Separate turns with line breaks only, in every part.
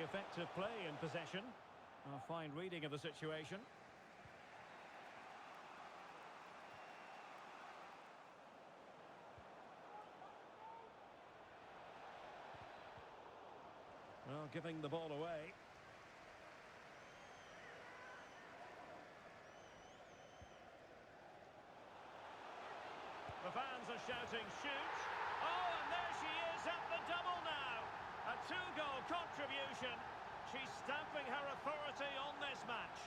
effective play in possession. A fine reading of the situation. Well, giving the ball away. The fans are shouting, shoot! Oh, and there she is at the double now! A two-goal contribution. She's stamping her authority on this match.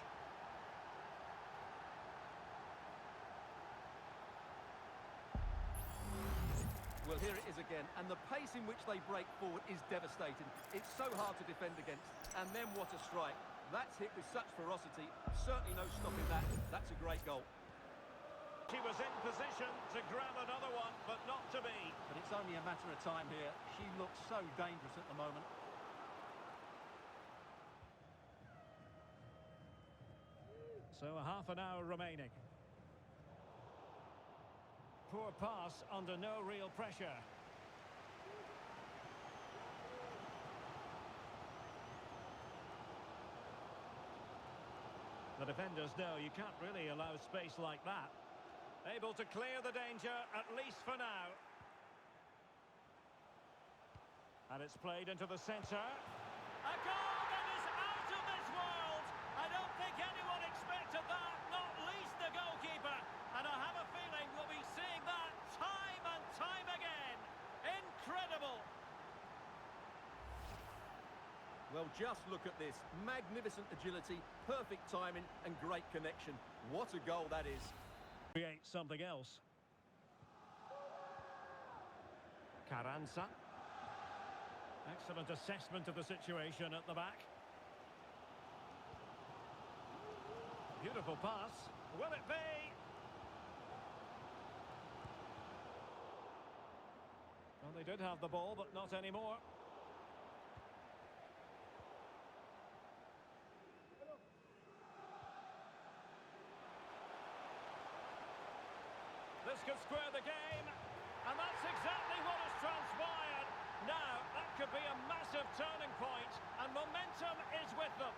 Well, here it is again, and the pace in which they break forward is devastating. It's so hard to defend against, and then what a strike. That's hit with such ferocity, certainly no stopping that. That's a great goal.
She was in position to grab another one, but not to be.
But it's only a matter of time here. She looks so dangerous at the moment.
So a half an hour remaining. Poor pass under no real pressure. The defenders know you can't really allow space like that. Able to clear the danger, at least for now. And it's played into the centre. A goal that is out of this world! I don't think anyone expected that, not least the goalkeeper. And I have a feeling we'll be seeing that time and time again. Incredible!
Well, just look at this. Magnificent agility, perfect timing, and great connection. What a goal that is.
Create something else. Carranza. Excellent assessment of the situation at the back. Beautiful pass. Will it be? Well, they did have the ball, but not anymore. This could square the game, and that's exactly what has transpired. Now, that could be a massive turning point, and momentum is with them.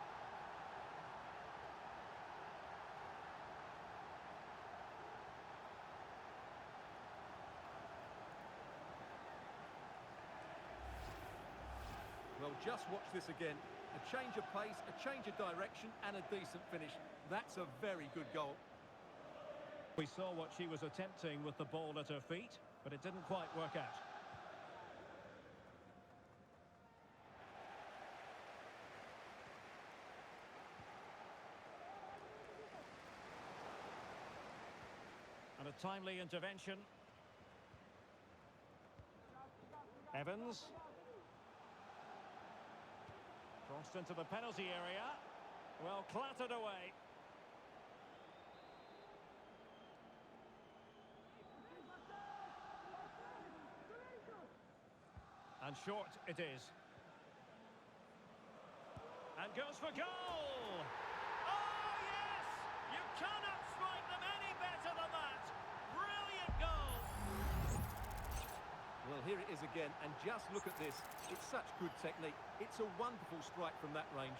Well, just watch this again. A change of pace, a change of direction, and a decent finish. That's a very good goal.
We saw what she was attempting with the ball at her feet, but it didn't quite work out. And a timely intervention. Evans. Crossed into the penalty area. Well, clattered away. And short it is. And goes for goal! Oh, yes! You cannot strike them any better than that! Brilliant goal!
Well, here it is again, and just look at this. It's such good technique. It's a wonderful strike from that range.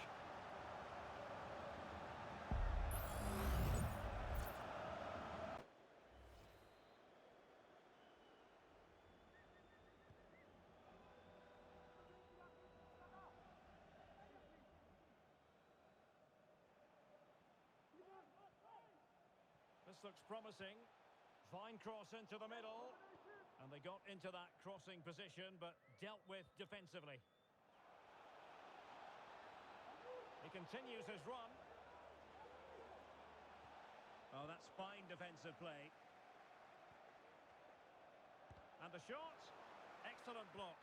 This looks promising. Fine cross into the middle. And they got into that crossing position, but dealt with defensively. He continues his run. Oh, that's fine defensive play. And the shot. Excellent block.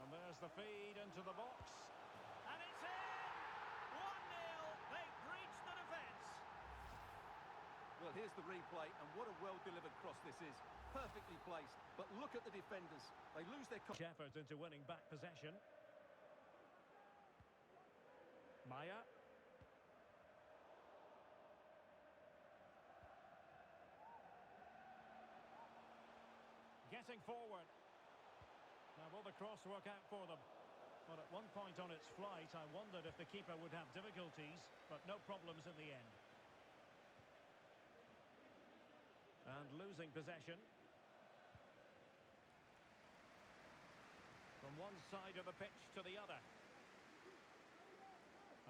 And there's the feed into the box. And it's in! 1-0. They've breached the defence.
Well, here's the replay, and what a well-delivered cross this is. Perfectly placed. But look at the defenders. They lose their...
Effort into winning back possession. Maya. pressing forward. Now, will the cross work out for them? But at one point on its flight, I wondered if the keeper would have difficulties, but no problems in the end. And losing possession. From one side of the pitch to the other.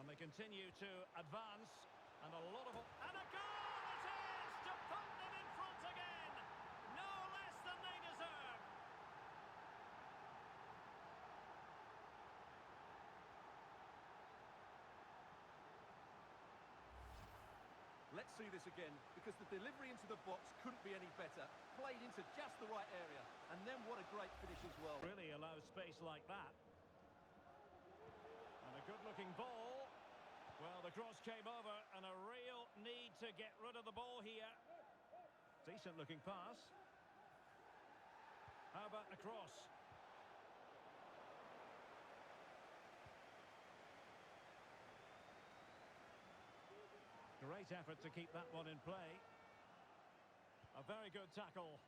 And they continue to advance. And a lot of... And a goal it is to put them in front again. No less than they deserve.
Let's see this again, because the delivery into the box couldn't be any better. Played into just the right area. And then what a great finish as well.
Really allows space like that. And a good-looking ball. Well, the cross came over, and a real need to get rid of the ball here. Decent-looking pass. How about the cross? Great effort to keep that one in play. A very good tackle.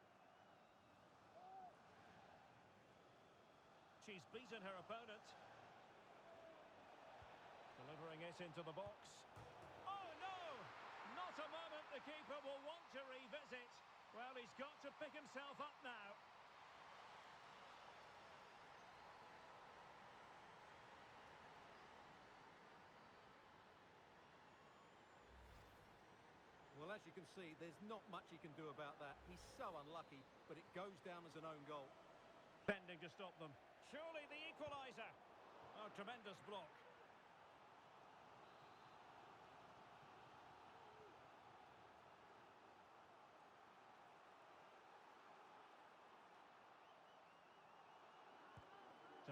She's beaten her opponent. Delivering it into the box. Oh, no! Not a moment the keeper will want to revisit. Well, he's got to pick himself up now.
Well, as you can see, there's not much he can do about that. He's so unlucky, but it goes down as an own goal.
Bending to stop them. Surely the equaliser. Oh, tremendous block.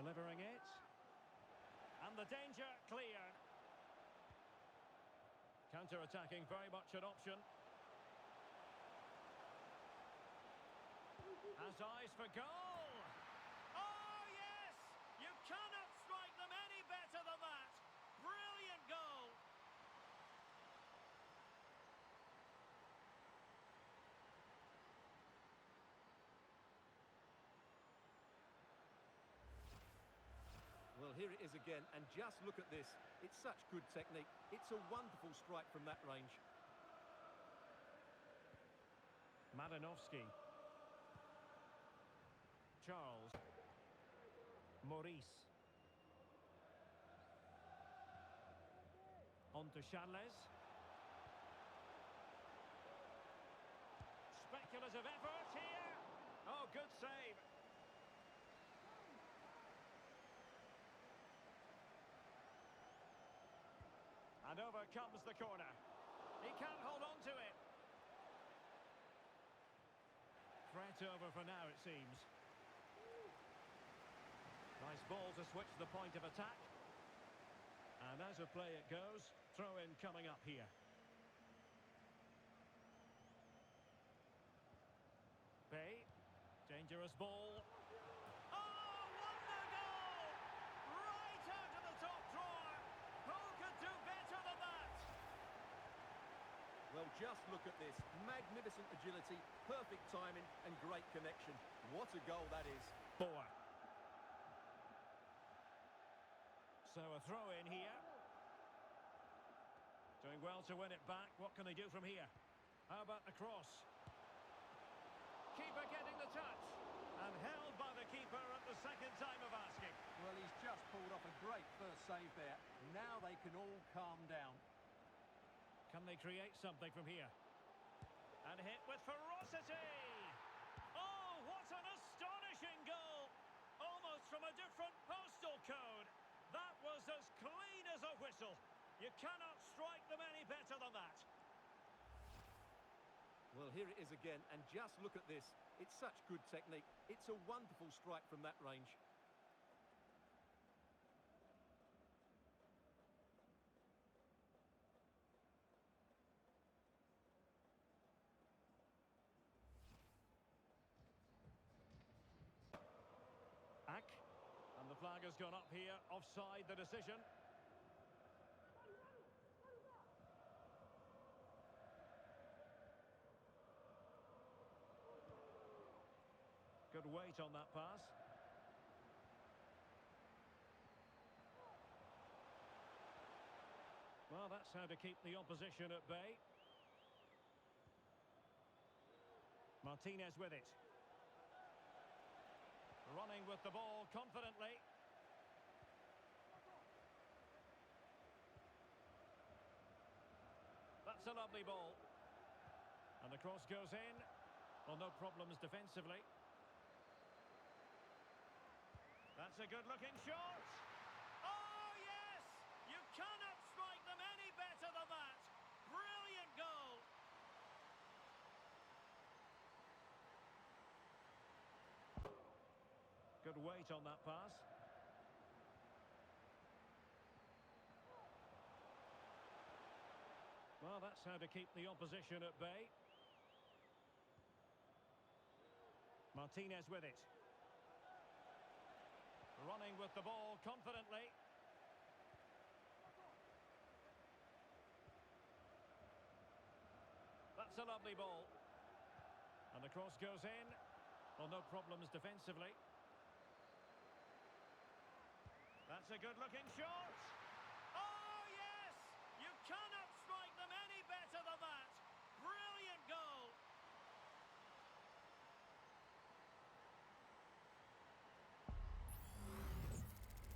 Delivering it. And the danger cleared. Counter-attacking, very much an option. Has eyes for goal. Oh, yes! You cannot strike them any better than that. Brilliant goal.
Well, here it is again, and just look at this. It's such good technique. It's a wonderful strike from that range.
Madanovsky. Charles. Maurice. On to Charles. Speculative effort here. Oh, good save. And over comes the corner. He can't hold on to it. Threat over for now, it seems. Nice ball to switch the point of attack. And as a play it goes, throw-in coming up here. Bay, dangerous ball. Oh, wonder goal! Right out of the top drawer. Who could do better than that?
Well, just look at this. Magnificent agility, perfect timing, and great connection. What a goal that is.
4. So a throw in here. Doing well to win it back. What can they do from here? How about the cross? Keeper getting the touch. And held by the keeper at the second time of asking.
Well, he's just pulled off a great first save there. Now they can all calm down.
Can they create something from here? And hit with ferocity! Oh, what an astonishing goal! Almost from a different postal code. That was as clean as a whistle. You cannot strike them any better than that.
Well, here it is again, and just look at this. It's such good technique. It's a wonderful strike from that range.
Ack. And the flag has gone up here. Offside the decision. Good weight on that pass. Well, that's how to keep the opposition at bay. Martinez with it. Running with the ball confidently. That's a lovely ball. And the cross goes in. Well, no problems defensively. That's a good-looking shot. Oh, yes! You cannot strike them any better than that. Brilliant goal. Good weight on that pass. Well, that's how to keep the opposition at bay. Martinez with it. Running with the ball confidently. That's a lovely ball. And the cross goes in. Well, no problems defensively. That's a good-looking shot. Oh, yes! You cannot strike them any better than that. Brilliant goal.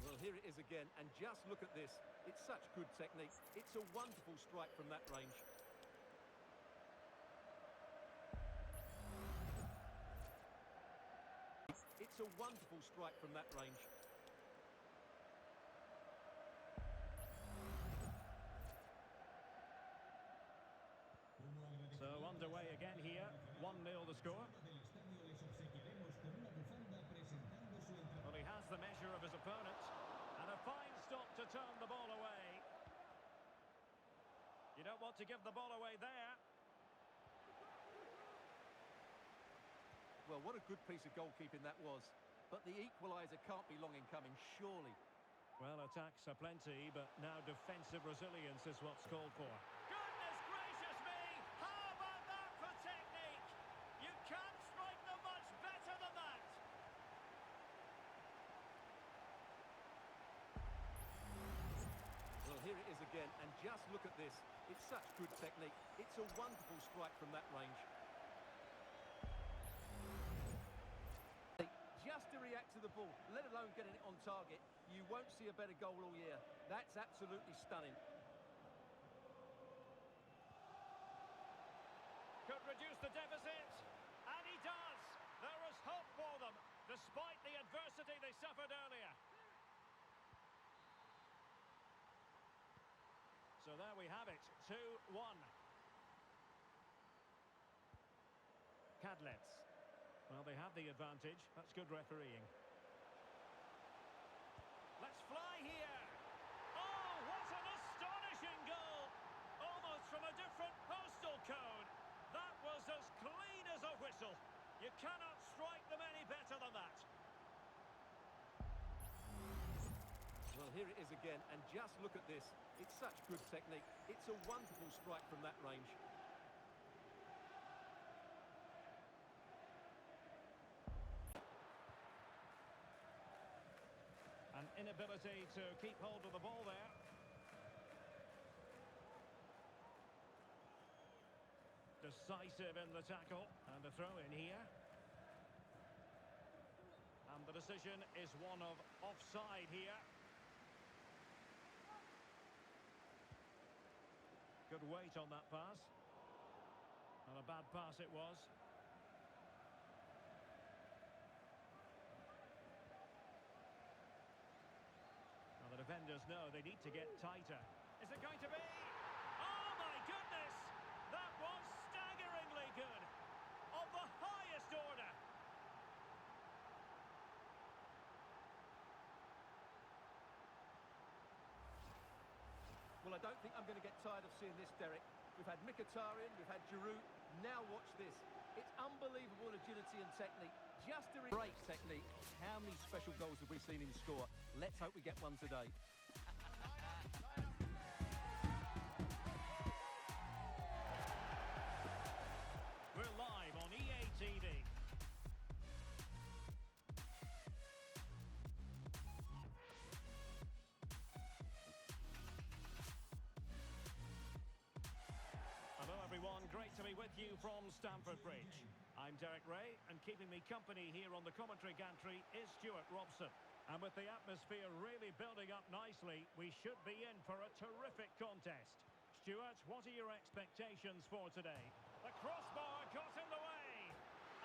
Well, here it is again, and just look at this. It's such good technique. It's a wonderful strike from that range. It's a wonderful strike from that range.
So underway again here. 1-0 the score. Well, he has the measure of his opponent. And a fine stop to turn the ball away. You don't want to give the ball away there.
Well, what a good piece of goalkeeping that was. But the equaliser can't be long in coming, surely.
Well, attacks are plenty, but now defensive resilience is what's called for. Goodness gracious me! How about that for technique? You can't strike them much better than that.
Well, here it is again, and just look at this. It's such good technique. It's a wonderful strike from that range. Just to react to the ball, let alone getting it on target, you won't see a better goal all year. That's absolutely stunning.
Could reduce the deficit, and he does. There is hope for them, despite the adversity they suffered earlier. So there we have it, 2-1. Cadlets. Well, they have the advantage. That's good refereeing. Let's fly here. Oh, what an astonishing goal. Almost from a different postal code. That was as clean as a whistle. You cannot strike them any better than that.
Well, here it is again, and just look at this. It's such good technique. It's a wonderful strike from that range.
An inability to keep hold of the ball there. Decisive in the tackle, and a throw in here. And the decision is one of offside here. Good weight on that pass. And a bad pass it was. Now the defenders know they need to get tighter. Is it going to be? Oh my goodness! That was staggeringly good. Of the highest order.
Well, I don't think I'm going to get tired of seeing this, Derek. We've had Mkhitaryan, we've had Giroud. Now watch this. It's unbelievable agility and technique. Just a great technique. How many special goals have we seen him score? Let's hope we get one today.
We're live on EA TV. City with you from Stamford Bridge. I'm Derek Ray, and keeping me company here on the commentary gantry is Stuart Robson. And with the atmosphere really building up nicely, we should be in for a terrific contest. Stuart, what are your expectations for today? The crossbar got in the way,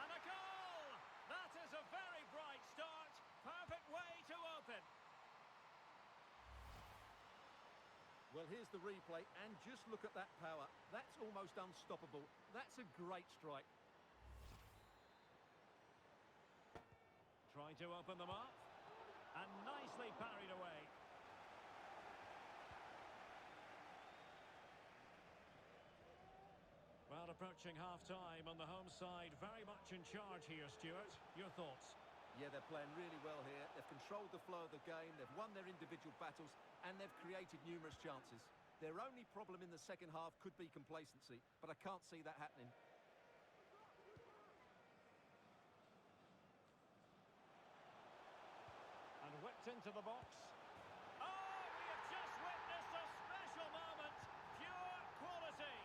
and a goal! That is a very bright start, perfect way to open.
Well, here's the replay, and just look at that power. That's almost unstoppable. That's a great strike.
Trying to open them up, and nicely parried away. Well, approaching half-time on the home side, very much in charge here, Stuart. Your thoughts?
Yeah, they're playing really well here. They've controlled the flow of the game, they've won their individual battles, and they've created numerous chances. Their only problem in the second half could be complacency, but I can't see that happening.
And whipped into the box. Oh, we have just witnessed a special moment. Pure quality.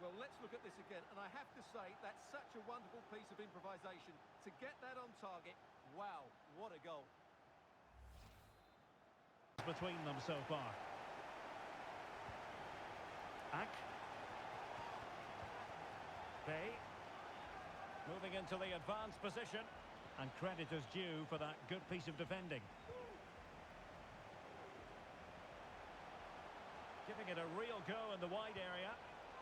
Well, let's look at this again, and I have to say, that's such a wonderful piece of improvisation. To get that on target, wow, what a goal.
Between them so far. Ack. Bay. Moving into the advanced position. And credit is due for that good piece of defending. Giving it a real go in the wide area.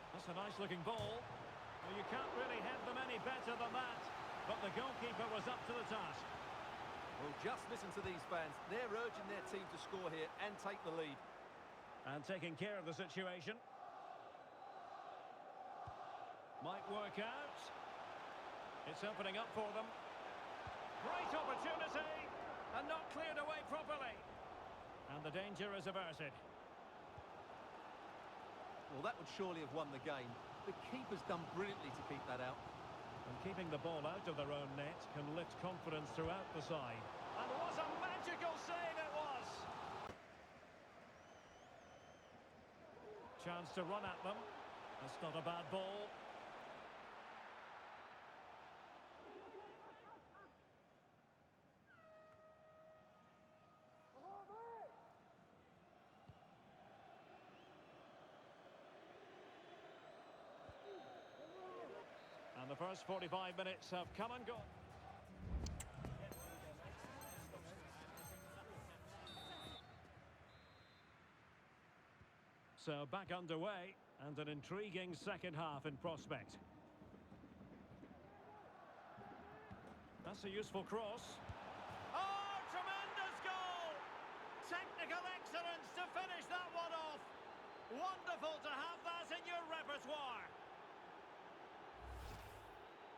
That's a nice-looking ball. Well, you can't really head them any better than that. But the goalkeeper was up to the task.
Well, just listen to these fans. They're urging their team to score here and take the lead.
And taking care of the situation. Might work out. It's opening up for them. Great opportunity. And not cleared away properly. And the danger is averted.
Well, that would surely have won the game. The keeper's done brilliantly to keep that out.
And keeping the ball out of their own net can lift confidence throughout the side. And what a magical save it was! Chance to run at them. That's not a bad ball. And the first 45 minutes have come and gone. So back underway, and an intriguing second half in prospect. That's a useful cross. Oh, tremendous goal! Technical excellence to finish that one off. Wonderful to have that in your repertoire.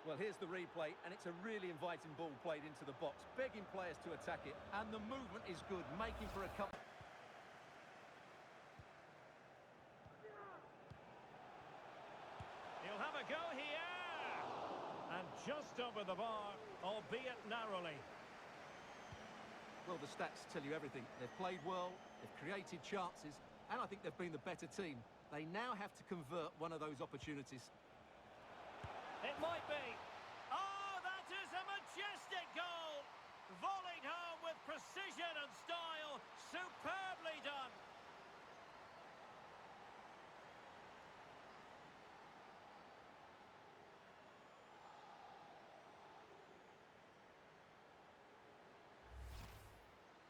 Well, here's the replay, and it's a really inviting ball played into the box, begging players to attack it, and the movement is good, making for a couple.
He'll have a go here! And just over the bar, albeit narrowly.
Well, the stats tell you everything. They've played well, they've created chances, and I think they've been the better team. They now have to convert one of those opportunities.
It might be. Oh, that is a majestic goal! Volleyed home with precision and style. Superbly done.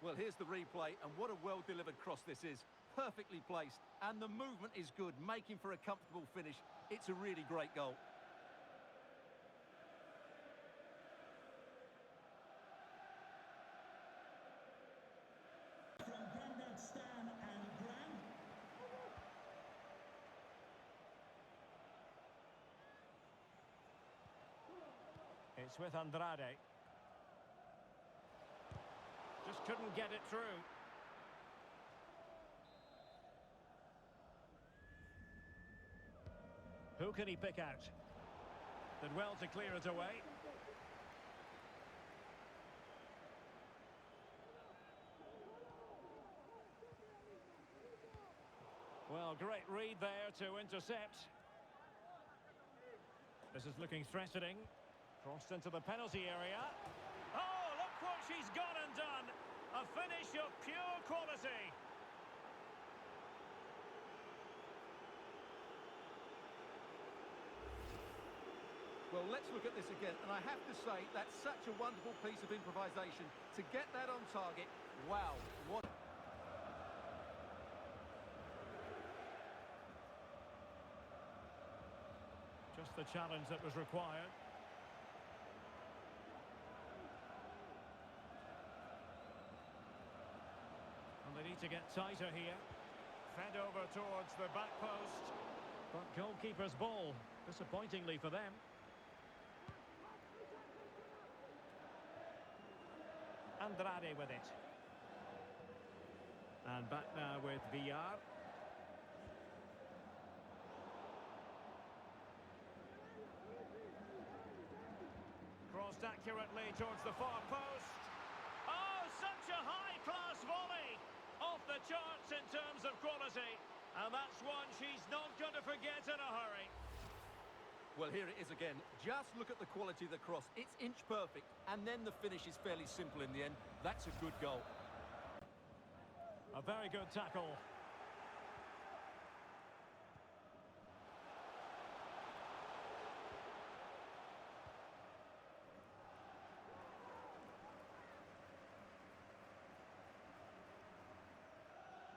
Well, here's the replay, and what a well-delivered cross this is. Perfectly placed, and the movement is good, making for a comfortable finish. It's a really great goal.
Stan and Graham.
It's with Andrade. Just couldn't get it through. Who can he pick out? Did well to clear it away. Well, great read there to intercept. This is looking threatening. Crossed into the penalty area. Oh, look what she's gone and done. A finish of pure quality.
Well, let's look at this again, and I have to say, that's such a wonderful piece of improvisation. To get that on target, wow, what...
Just the challenge that was required. And they need to get tighter here. Fed over towards the back post. But goalkeeper's ball, disappointingly for them. Andrade with it. And back now with Villar. Crossed accurately towards the far post. Oh, such a high-class volley! Off the charts in terms of quality. And that's one she's not going to forget in a hurry.
Well, here it is again. Just look at the quality of the cross. It's inch perfect, and then the finish is fairly simple in the end. That's a good goal.
A very good tackle.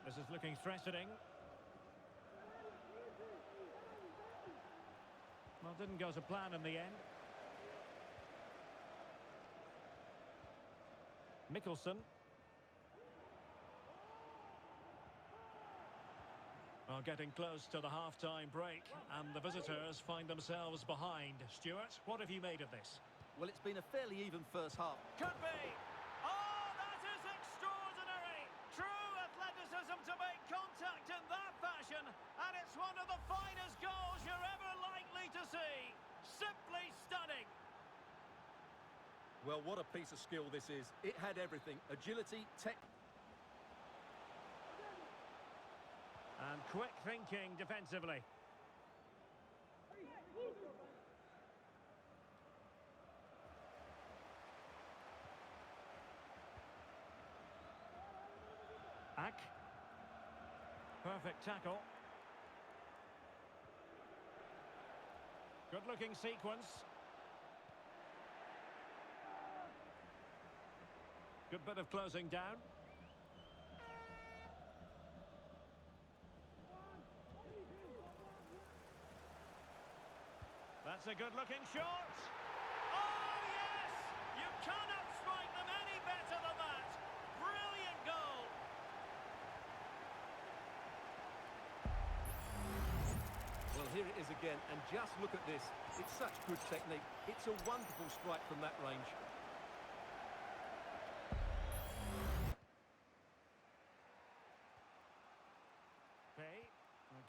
This is looking threatening. Well, didn't go to plan in the end. Mickelson. Well, getting close to the half-time break, and the visitors find themselves behind. Stuart, what have you made of this?
Well, it's been a fairly even first half.
Could be. Oh, that is extraordinary. True athleticism to make contact in that fashion, and it's one of the finest goals you're ever likely to see. Simply stunning.
Well, what a piece of skill this is. It had everything. Agility, tech...
And quick thinking defensively. Ack. Perfect tackle. Good-looking sequence. Good bit of closing down. That's a good-looking shot. Oh, yes! You cannot strike them any better than that. Brilliant goal.
Well, here it is again, and just look at this. It's such good technique. It's a wonderful strike from that range.
Pay,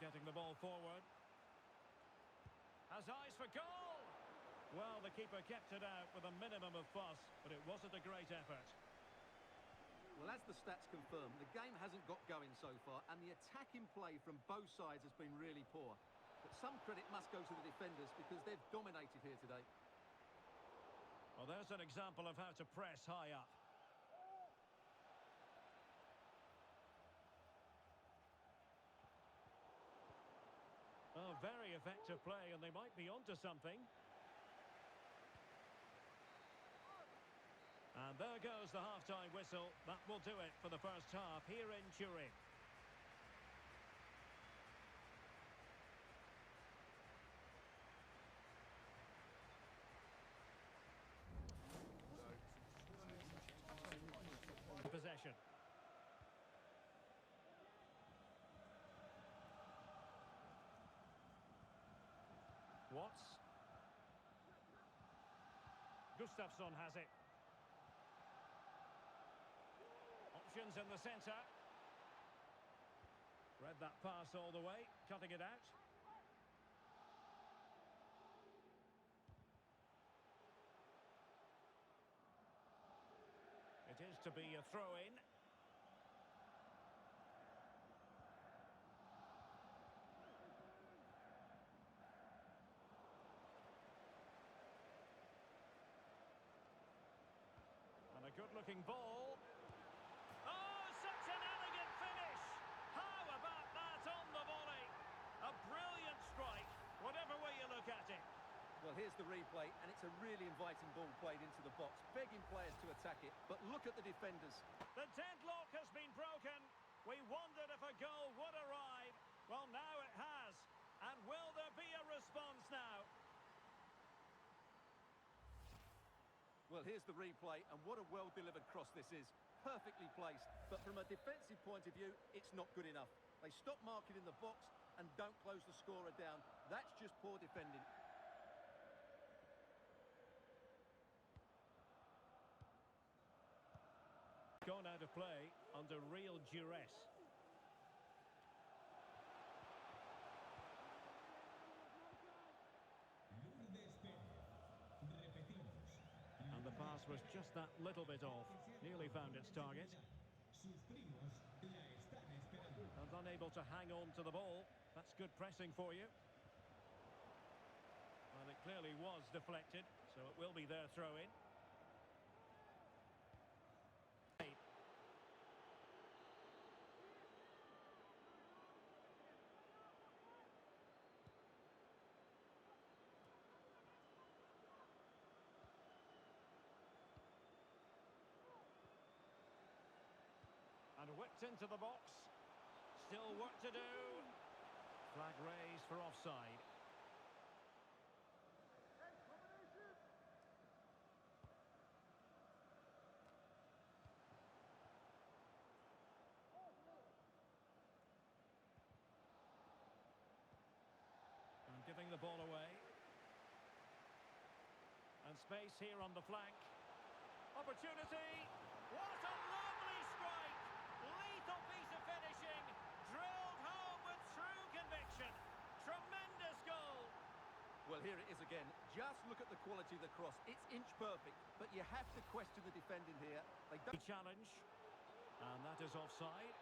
getting the ball forward. Has eyes for goal! Well, the keeper kept it out with a minimum of fuss, but it wasn't a great effort.
Well, as the stats confirm, the game hasn't got going so far, and the attacking play from both sides has been really poor. But some credit must go to the defenders because they've dominated here today.
Well, there's an example of how to press high up. Oh, very effective play, and they might be onto something. And there goes the half-time whistle. That will do it for the first half here in Turin. Possession. Watts. Gustafsson has it. Options in the centre. Read that pass all the way, cutting it out. It is to be a throw-in. looking ball. Oh, such an elegant finish! How about that on the volley? A brilliant strike, whatever way you look at it.
Well, here's the replay, and it's a really inviting ball played into the box, begging players to attack it. But look at the defenders.
The deadlock has been broken. We wondered if a goal would arrive. Well, now it has. And will there be a response now?
Well, here's the replay, and what a well-delivered cross this is. Perfectly placed, but from a defensive point of view, it's not good enough. They stop marking in the box and don't close the scorer down. That's just poor defending.
Gone out of play under real duress.
Lourdes Pérez. Repetimos.
And the pass was just that little bit off. Nearly found its target.
Sus primos la están esperando.
And unable to hang on to the ball. That's good pressing for you. Well, it clearly was deflected, so it will be their throw-in. And whipped into the box. Still work to do. Flag raised for offside. And giving the ball away. And space here on the flank. Opportunity. What a lovely strike. Lethal piece of finishing. Drilled home with true conviction. Tremendous goal.
Well, here it is again. Just look at the quality of the cross. It's inch perfect, but you have to question the defending here. They don't
Challenge. And that is offside.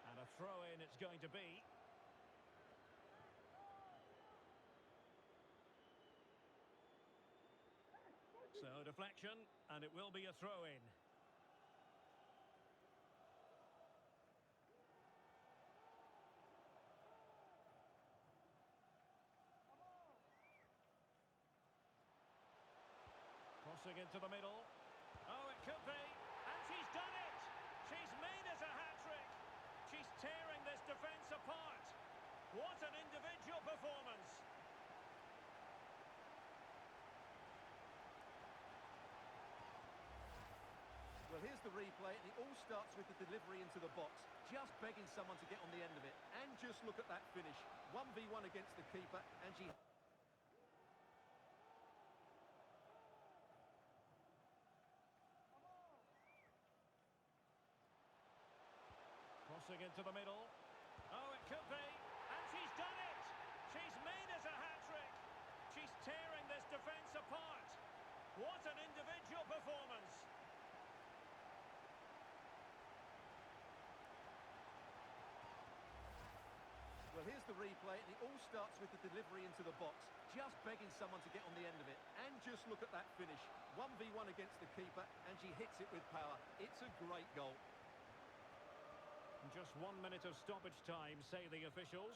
And a throw-in it's going to be. So deflection, and it will be a throw-in. Crossing into the middle. Oh, it could be. And she's done it. She's made it a hat-trick. She's tearing this defence apart. What an individual performance.
Well, here's the replay, and it all starts with the delivery into the box. Just begging someone to get on the end of it. And just look at that finish. 1v1 against the keeper, and she...
Crossing into the middle. Oh, it could be. And she's done it. She's made it a hat-trick. She's tearing this defence apart. What an individual performance.
Well, here's the replay, and it all starts with the delivery into the box. Just begging someone to get on the end of it. And just look at that finish. 1v1 against the keeper, and she hits it with power. It's a great goal.
Just 1 minute of stoppage time, say the officials.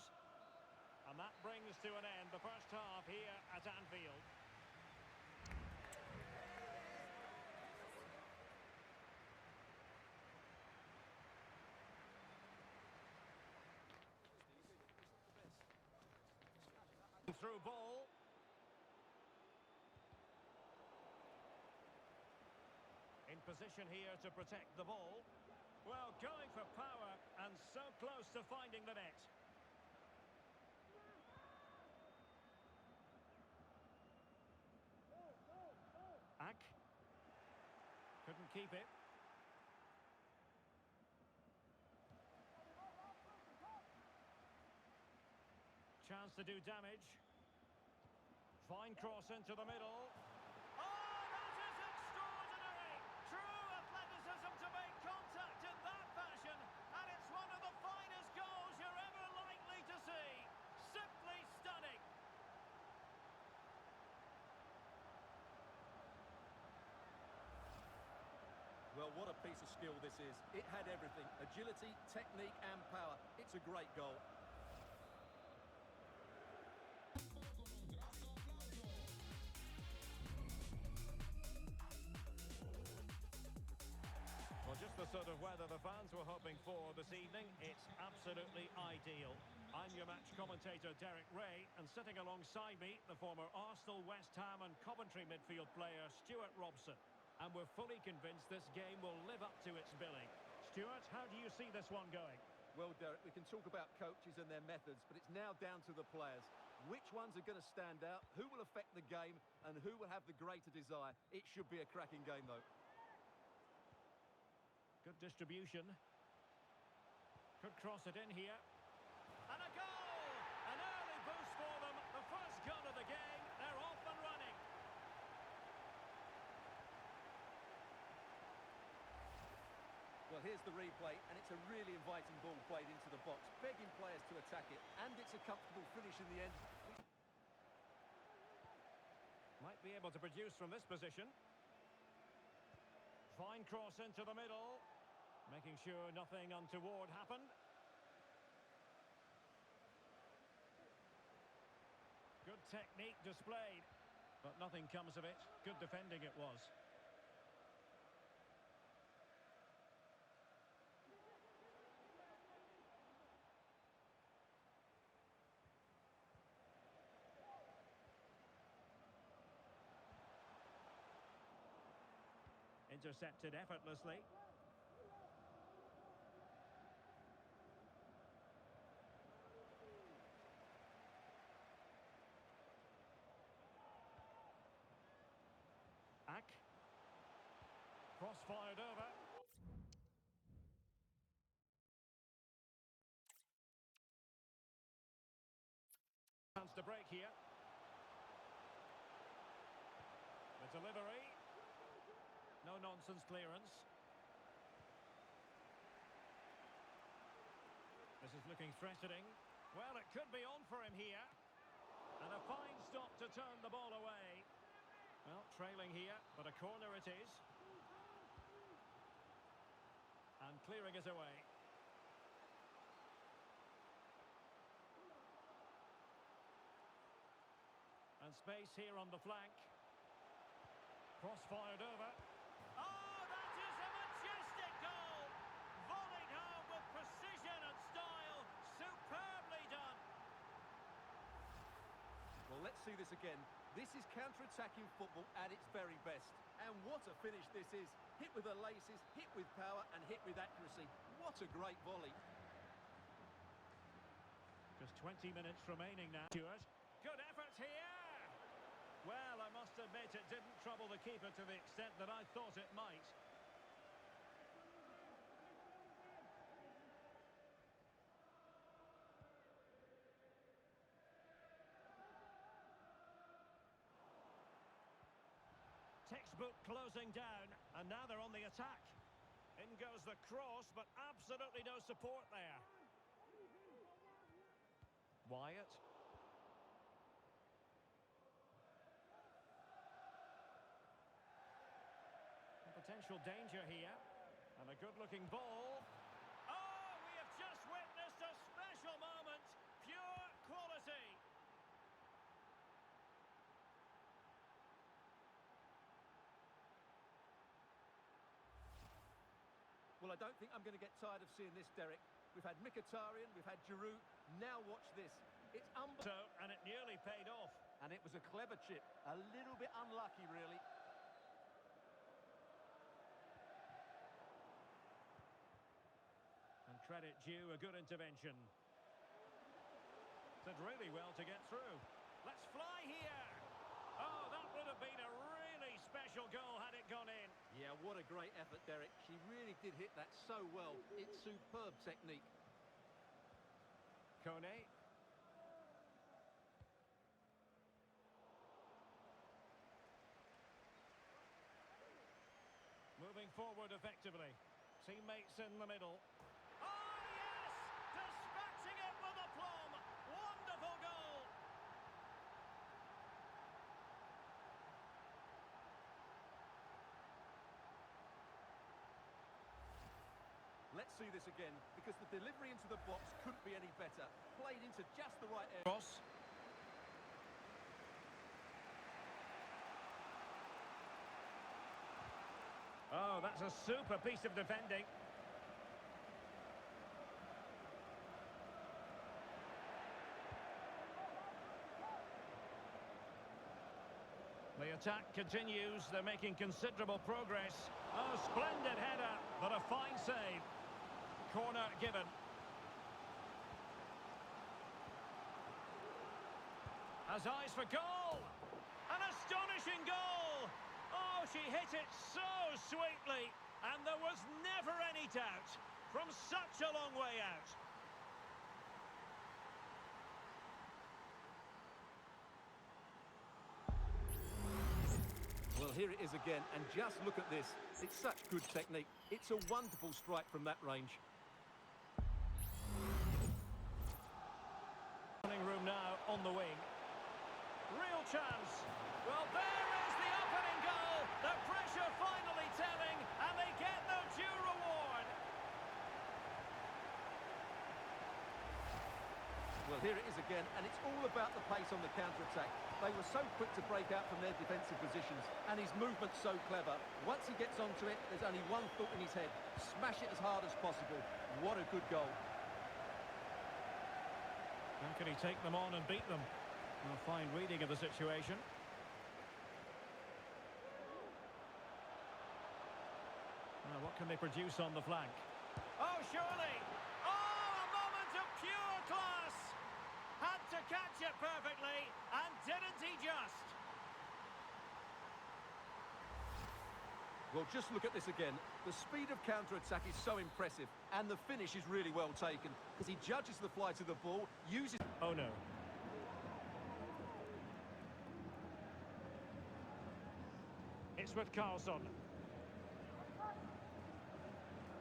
And that brings to an end the first half here at Anfield. Through ball. In position here to protect the ball. Well, going for power and so close to finding the net. Ack. Couldn't keep it. Chance to do damage. Fine cross into the middle. Oh, that is extraordinary! True athleticism to make contact in that fashion, and it's one of the finest goals you're ever likely to see. Simply stunning.
Well, what a piece of skill this is. It had everything. Agility, technique and power. It's a great goal.
Well, just the sort of weather the fans were hoping for this evening. It's absolutely ideal. I'm your match commentator, Derek Ray, and sitting alongside me, the former Arsenal, West Ham and Coventry midfield player, Stuart Robson. And we're fully convinced this game will live up to its billing. Stuart, how do you see this one going?
Well, Derek, we can talk about coaches and their methods, but it's now down to the players. Which ones are going to stand out, who will affect the game, and who will have the greater desire? It should be a cracking game, though.
Good distribution. Could cross it in here. And a goal! An early boost for them. The first goal of the game. They're off and running.
Well, here's the replay, and it's a really inviting ball played into the box, begging players to attack it, and it's a comfortable finish in the end.
Might be able to produce from this position. Fine cross into the middle. Making sure nothing untoward happened. Good technique displayed, but nothing comes of it. Good defending it was. Intercepted effortlessly. Ack. Cross fired over. Chance to break here. The delivery. No nonsense clearance. This is looking threatening. Well, it could be on for him here. And a fine stop to turn the ball away. Well, trailing here, but a corner it is. And clearing it away. And space here on the flank. Cross fired over. Oh, that is a majestic goal! Volleyed home with precision and style. Superbly done.
Well, let's see this again. This is counter-attacking football at its very best. And what a finish this is. Hit with the laces, hit with power, and hit with accuracy. What a great volley.
Just 20 minutes remaining now. Stuart, good effort here. Well, I must admit it didn't trouble the keeper to the extent that I thought it might. Textbook closing down, and now they're on the attack. In goes the cross, but absolutely no support there. Wyatt. Potential danger here. And a good-looking ball. Oh, we have just witnessed a special moment. Pure quality.
Well, I don't think I'm going to get tired of seeing this, Derek. We've had Mkhitaryan, we've had Giroud. Now watch this. It's
So, and it nearly paid off.
And it was a clever chip. A little bit unlucky, really.
Credit due, a good intervention. Did really well to get through. Let's fly here. Oh, that would have been a really special goal had it gone in.
Yeah, what a great effort, Derek. She really did hit that so well. It's superb technique.
Kone. Moving forward effectively. Teammates in the middle. Oh, yes! Dispatching it with aplomb. Wonderful goal.
Let's see this again, because the delivery into the box couldn't be any better. Played into just the right area.
Cross. Oh, that's a super piece of defending. The attack continues. They're making considerable progress. Oh, splendid header, but a fine save. Corner given. Has eyes for goal. An astonishing goal. Oh, she hit it so sweetly. And there was never any doubt. From such a long way out.
Well, here it is again, and just look at this. It's such good technique. It's a wonderful strike from that range.
Running room now on the wing. Real chance. Well, there is the opening goal. The pressure finally telling, and they get their due reward.
Well, here it is again, and it's all about the pace on the counter-attack. They were so quick to break out from their defensive positions, and his movement's so clever. Once he gets onto it, there's only one thought in his head. Smash it as hard as possible. What a good goal.
How can he take them on and beat them? A fine reading of the situation. Now, what can they produce on the flank? Oh, surely! Oh, a moment of pure class! Had to catch it perfectly, and didn't he just?
Well, just look at this again. The speed of counter-attack is so impressive, and the finish is really well taken, because he judges the flight of the ball, uses...
Oh, no. It's with Carlson.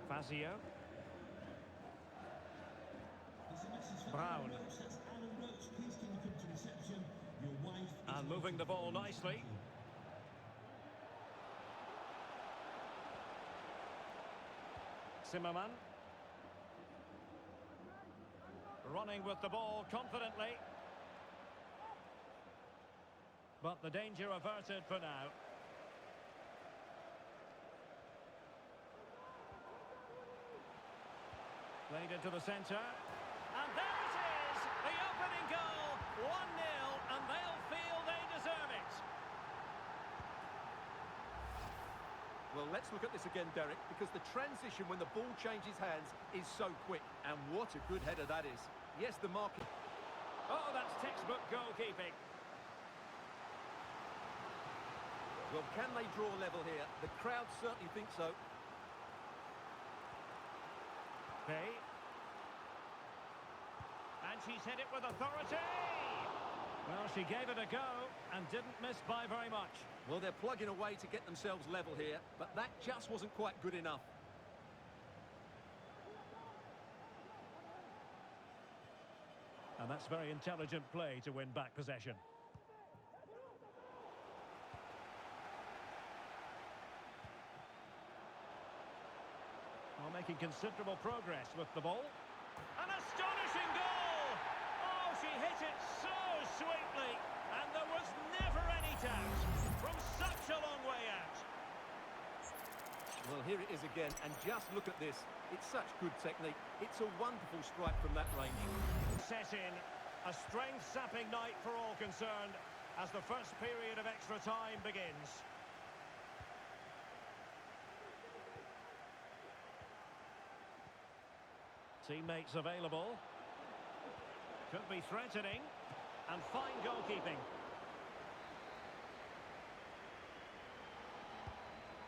Fazio. Brown. And moving the ball nicely. Zimmerman. Running with the ball confidently. But the danger averted for now. Played into the centre. And there it is! The opening goal! 1-0, and they'll feel they deserve it.
Well, let's look at this again, Derek, because the transition when the ball changes hands is so quick. And what a good header that is. Yes, the marking...
Oh, that's textbook goalkeeping.
Well, can they draw level here? The crowd certainly think so.
Hey. And she's hit it with authority. Well, she gave it a go and didn't miss by very much.
Well, they're plugging away to get themselves level here, but that just wasn't quite good enough.
And that's very intelligent play to win back possession. Well, making considerable progress with the ball. An astonishing goal! Oh, she hit it so sweetly, and there was never any doubt from such a long way out.
Well, here it is again, and just look at this. It's such good technique. It's a wonderful strike from that range.
Set in, a strength-sapping night for all concerned as the first period of extra time begins. Teammates available. Could be threatening. And fine goalkeeping.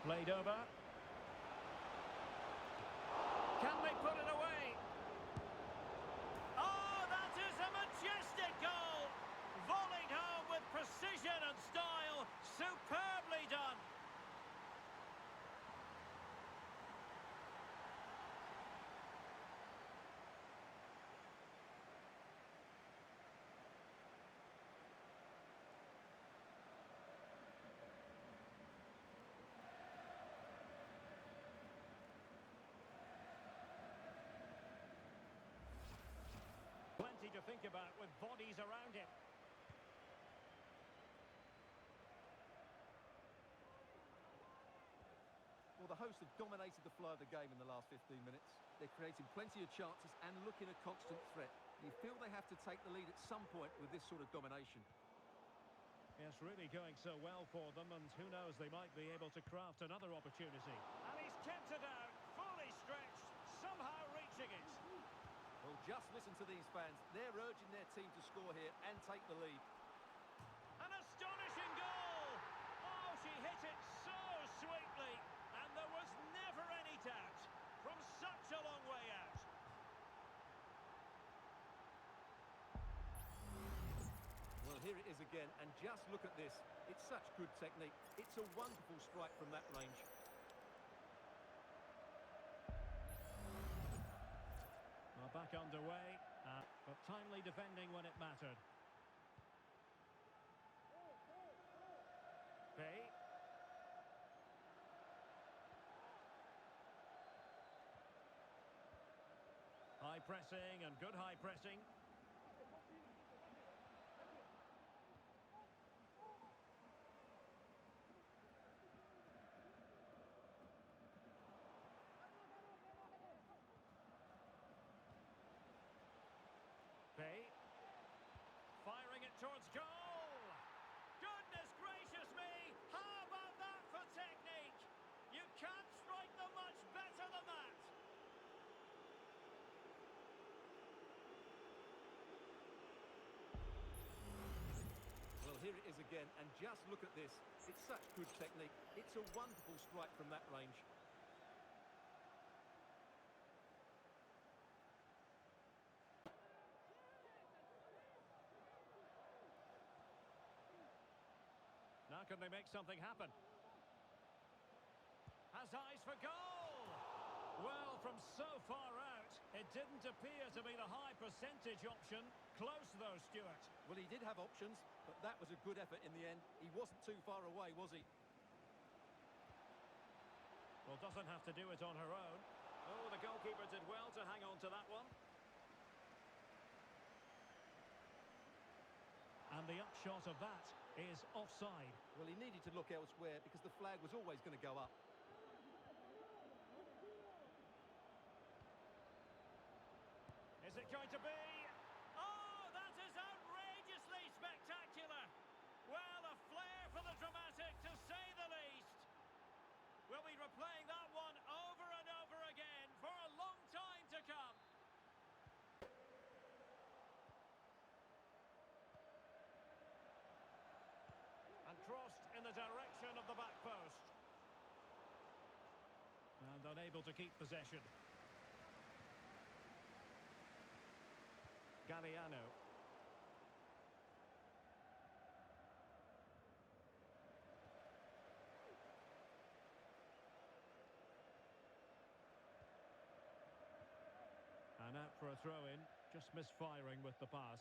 Played over. Can they put it away? Oh, that is a majestic goal! Volleyed home with precision and style. Superbly done. to think about with bodies around him.
Well, the hosts have dominated the flow of the game in the last 15 minutes. They're creating plenty of chances and looking a constant threat. You feel they have to take the lead at some point with this sort of domination.
Yes, really going so well for them, and who knows, they might be able to craft another opportunity. And he's kept it out, fully stretched, somehow reaching it.
Well, just listen to these fans. They're urging their team to score here and take the lead.
An astonishing goal! Oh, she hit it so sweetly, and there was never any doubt from such a long way out.
Well, here it is again, and just look at this. It's such good technique. It's a wonderful strike from that range.
Well, back underway, but timely defending when it mattered. Pay. High pressing and good high pressing. Pay. Firing it towards goal. Goodness gracious me! How about that for technique? You can't strike them much better than that.
Well, here it is again, and just look at this. It's such good technique. It's a wonderful strike from that range.
Now can they make something happen? Has eyes for goal! Well, from so far out, it didn't appear to be the high percentage option. Close though, Stuart.
Well, he did have options, but that was a good effort in the end. He wasn't too far away, was he?
Well, doesn't have to do it on her own. Oh, the goalkeeper did well to hang on to that one. And the upshot of that is offside.
Well, he needed to look elsewhere because the flag was always going to go up.
Is it going to be? Oh, that is outrageously spectacular. Well, a flair for the dramatic, to say the least. We'll be replaying that one over and over again for a long time to come. And crossed in the direction of the back post. And unable to keep possession. Galliano. And out for a throw-in, just misfiring with the pass.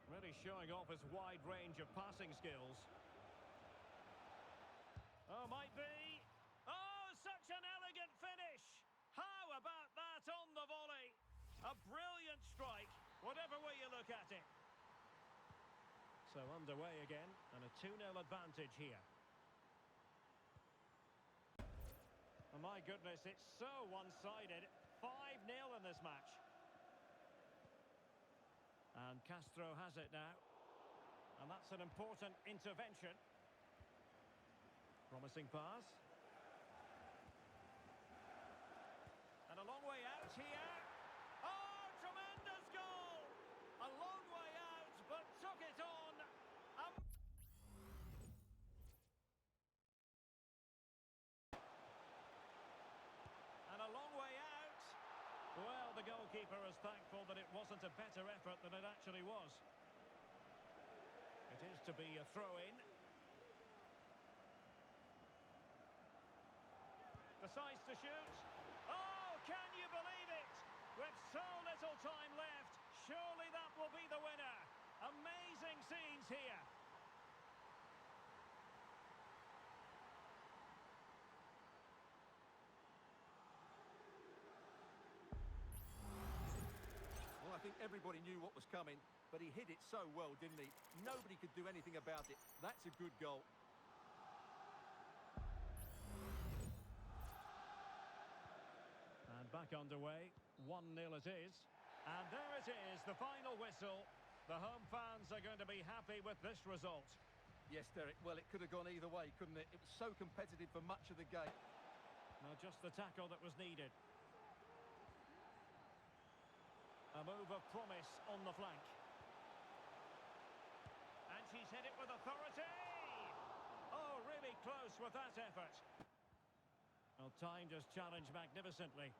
Really showing off his wide range of passing skills. Oh, might be. Oh, such an elegant finish. How about that on the volley? A brilliant strike, whatever way you look at it. So underway again, and a 2-0 advantage here. Oh, my goodness, it's so one-sided. 5-0 in this match. And Castro has it now. And that's an important intervention. Promising pass. And a long way out here. Oh, tremendous goal! A long way out, but took it on. And a long way out. Well, the goalkeeper is thankful that it wasn't a better effort than it actually was. It is to be a throw-in. Decides to shoot. Oh, can you believe it? With so little time left, surely that will be the winner. Amazing scenes here.
Everybody knew what was coming, but he hit it so well, didn't he? Nobody could do anything about it. That's a good goal.
And back underway, 1-0 it is. And there it is, the final whistle. The home fans are going to be happy with this result.
Yes, Derek, well, it could have gone either way, couldn't it? It was so competitive for much of the game.
Now just the tackle that was needed. A move of promise on the flank. And she's hit it with authority. Oh, really close with that effort. Well, timed his challenge magnificently.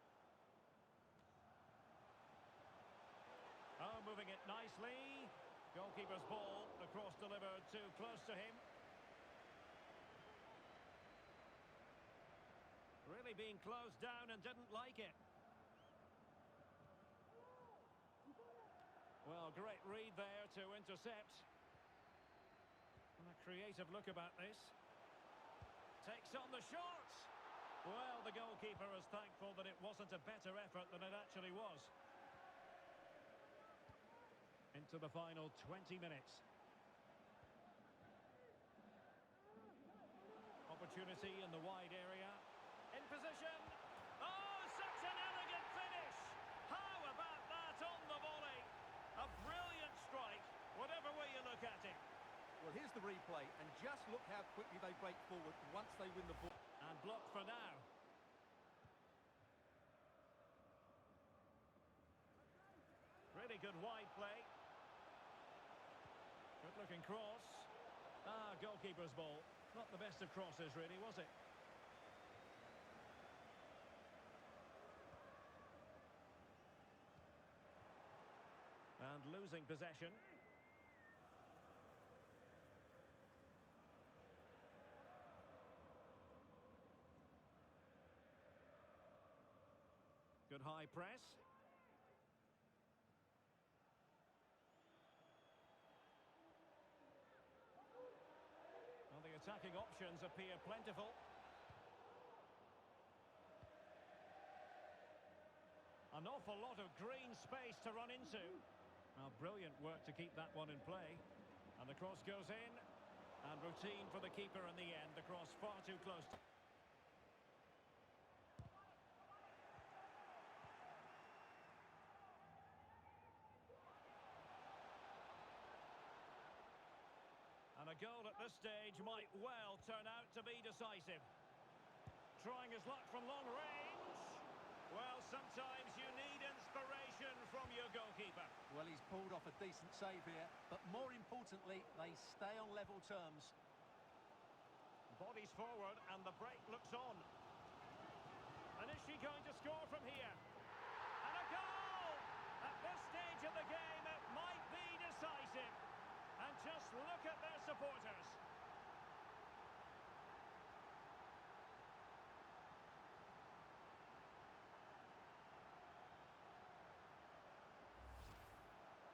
Oh, moving it nicely. Goalkeeper's ball, the cross delivered too close to him. Really being closed down and didn't like it. Well, great read there to intercept. And a creative look about this. Takes on the shot. Well, the goalkeeper is thankful that it wasn't a better effort than it actually was. Into the final 20 minutes. Opportunity in the wide area. In position. Oh, such an elegant finish. How about that on the volley? A brilliant strike, whatever way you look at it.
Well, here's the replay, and just look how quickly they break forward once they win the ball.
And blocked for now. Really good wide play. Good looking cross. Ah, goalkeeper's ball. Not the best of crosses really, was it? And losing possession. Good high press. Well, the attacking options appear plentiful. An awful lot of green space to run into. Now, brilliant work to keep that one in play. And the cross goes in. And routine for the keeper in the end. The cross far too close. And a goal at this stage might well turn out to be decisive. Trying his luck from long range. Well, sometimes you need inspiration from your goalkeeper.
Well, he's pulled off a decent save here, but more importantly, they stay on level terms.
Bodies forward and the break looks on. And is she going to score from here? And a goal! At this stage of the game, it might be decisive. And just look at their supporters.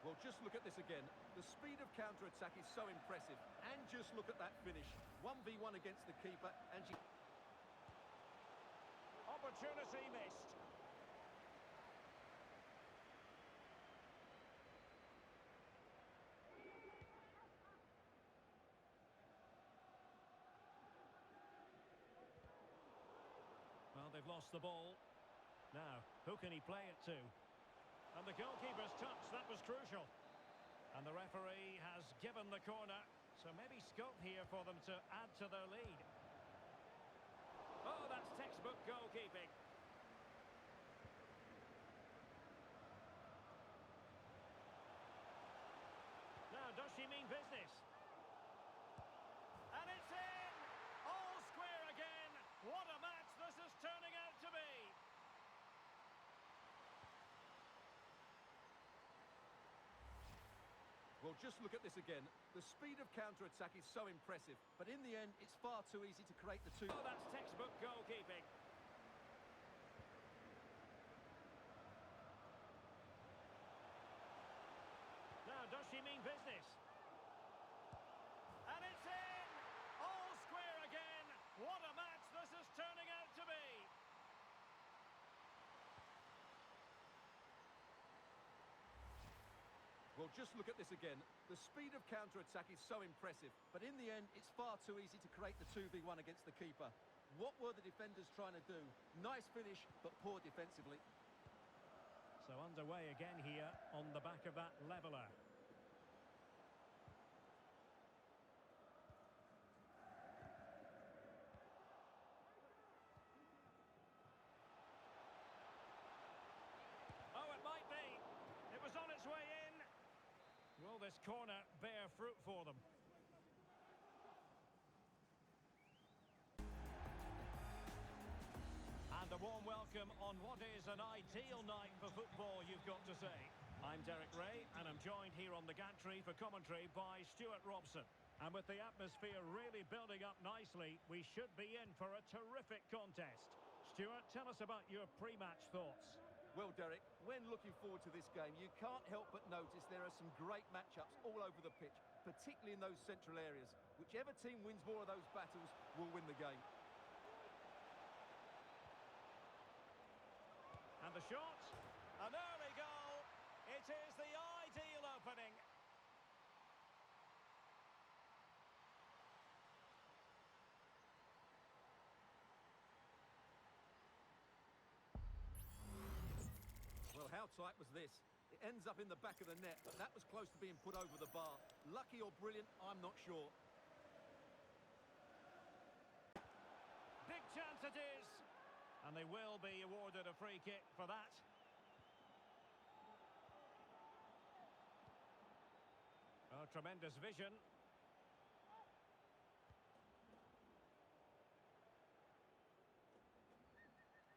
Well, just look at this again. The speed of counter-attack is so impressive. And just look at that finish. 1v1 against the keeper, and she...
Opportunity missed. Well, they've lost the ball. Now, who can he play it to? And the goalkeeper's touch, that was crucial. And the referee has given the corner, so maybe scope here for them to add to their lead. Oh, that's textbook goalkeeping. Now, does she mean business? And it's in! All square again! What a match this is turning out to be!
Well, just look at this again. The speed of counter-attack is so impressive, but in the end, it's far too easy to create the two...
Oh, that's textbook goalkeeping. Now, does she mean business? And it's in! All square again! What a match this is turning out to be!
Well, just look at this again. The speed of counter-attack is so impressive, but in the end, it's far too easy to create the 2v1 against the keeper. What were the defenders trying to do? Nice finish, but poor defensively.
So underway again here on the back of that leveller. Oh, it might be. It was on its way in. Will this corner bear fruit for them? And a warm welcome on what is an ideal night for football, you've got to say. I'm Derek Ray, and I'm joined here on the gantry for commentary by Stuart Robson. And with the atmosphere really building up nicely, we should be in for a terrific contest. Stuart, tell us about your pre-match thoughts.
Well, Derek, when looking forward to this game, you can't help but notice there are some great matchups all over the pitch, particularly in those central areas. Whichever team wins more of those battles will win the game.
And the shot, an early goal. It is the ideal opening.
Well, how tight was this? It ends up in the back of the net, but that was close to being put over the bar. Lucky or brilliant, I'm not sure.
Big chance it is. And they will be awarded a free kick for that. Oh, tremendous vision.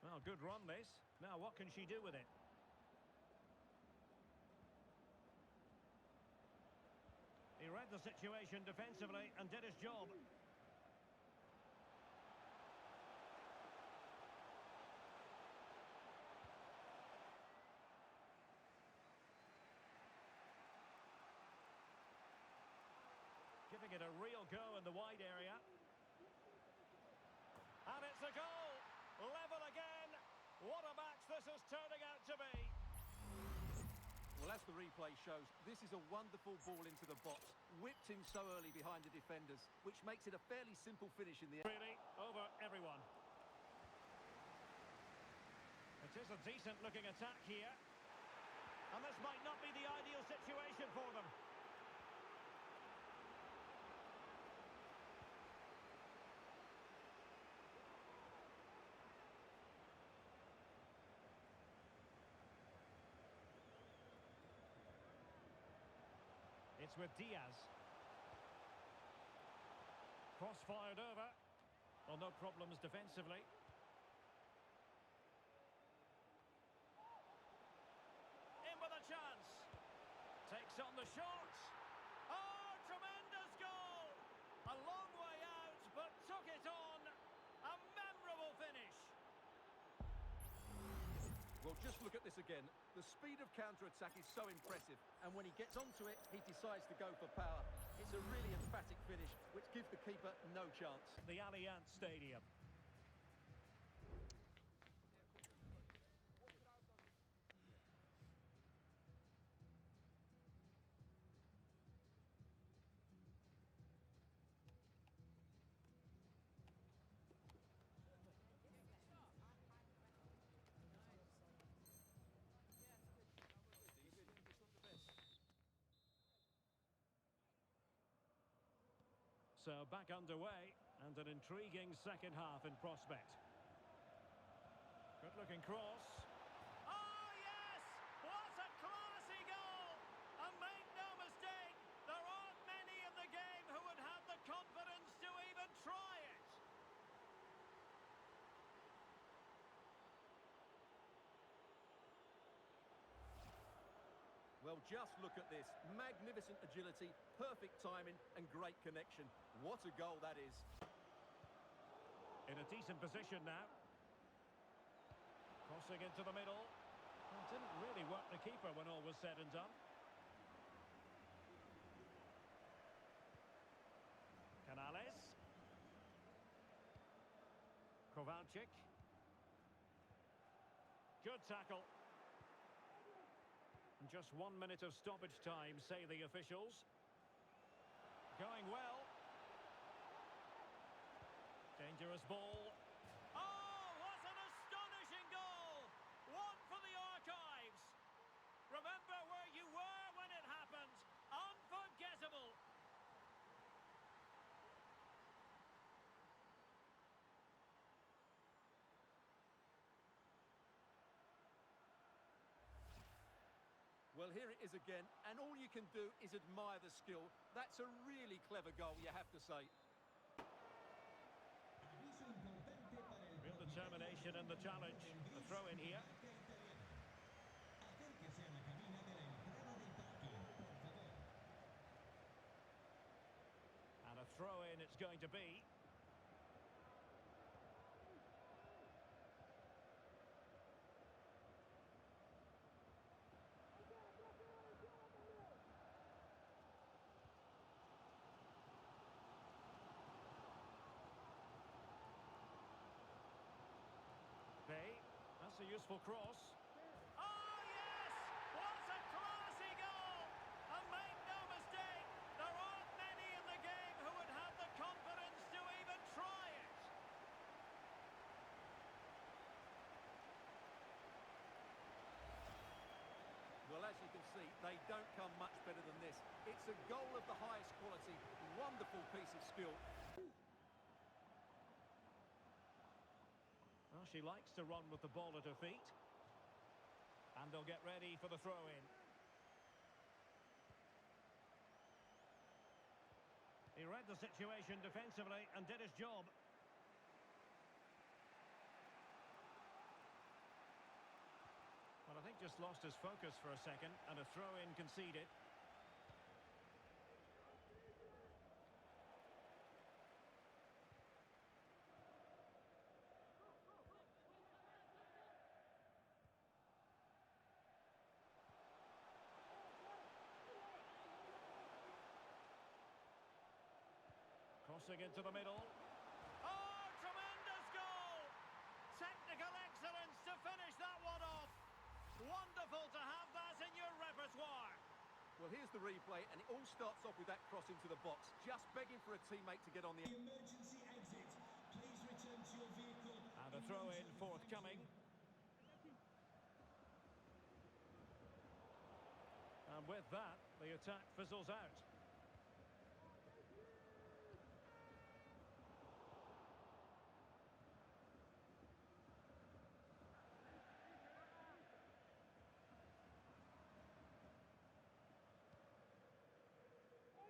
Well, good run this. Now, what can she do with it? He read the situation defensively and did his job. Giving it a real go in the wide area. And it's a goal! Level again! What a match this is turning out to be!
Well, as the replay shows, this is a wonderful ball into the box. Whipped in so early behind the defenders, which makes it a fairly simple finish in the end.
Really, over everyone. It is a decent-looking attack here. And this might not be the ideal situation for them. It's with Diaz. Cross fired over. Well, no problems defensively. In with a chance. Takes on the shot. Oh, tremendous goal! A long way out, but took it on. A memorable finish.
Well, just look at this again. The speed of counter-attack is so impressive, and when he gets onto it, he decides to go for power. It's a really emphatic finish, which gives the keeper no chance.
The Allianz Stadium. So back underway, and an intriguing second half in prospect. Good looking cross. Oh yes! What a classy goal! And make no mistake, there aren't many in the game who would have the confidence to even try it.
Well, just look at this. Magnificent agility, perfect timing, and great connection. What a goal that is.
In a decent position now. Crossing into the middle. Well, didn't really work the keeper when all was said and done. Canales. Kowalczyk. Good tackle. Just 1 minute of stoppage time, say the officials. Going well. Dangerous ball. Oh, what an astonishing goal! One for the archives. Remember where you were when it happened. Unforgettable.
Well, here it is again, and all you can do is admire the skill. That's a really clever goal, you have to say.
Aviso importante para el
Real determination in the challenge. The throw in here.
Acérquese a la cabina de la entrada del parking, por favor.
And a throw in it's going to be. That's a useful cross. Oh, yes! What a classy goal! And make no mistake, there aren't many in the game who would have the confidence to even try it.
Well, as you can see, they don't come much better than this. It's a goal of the highest quality. Wonderful piece of skill.
Well, she likes to run with the ball at her feet. And they'll get ready for the throw-in. He read the situation defensively and did his job. Well, I think just lost his focus for a second, and a throw-in conceded. Crossing into the middle. Oh, tremendous goal! Technical excellence to finish that one off. Wonderful to have that in your repertoire.
Well, here's the replay, and it all starts off with that cross into the box. Just begging for a teammate to get on the...
Emergency exit. Please return to your vehicle.
And a throw-in forthcoming. And with that, the attack fizzles out.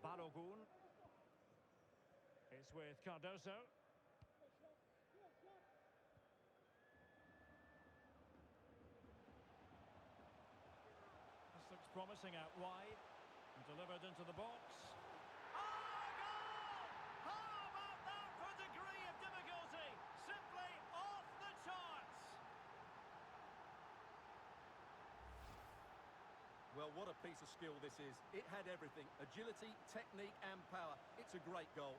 Balogun. It's with Cardoso. This looks promising out wide. And delivered into the box. Oh, a goal! How about that for a degree of difficulty? Simply off the charts.
Well, what a piece of skill this is. It had everything. Agility, technique and power. It's a great goal.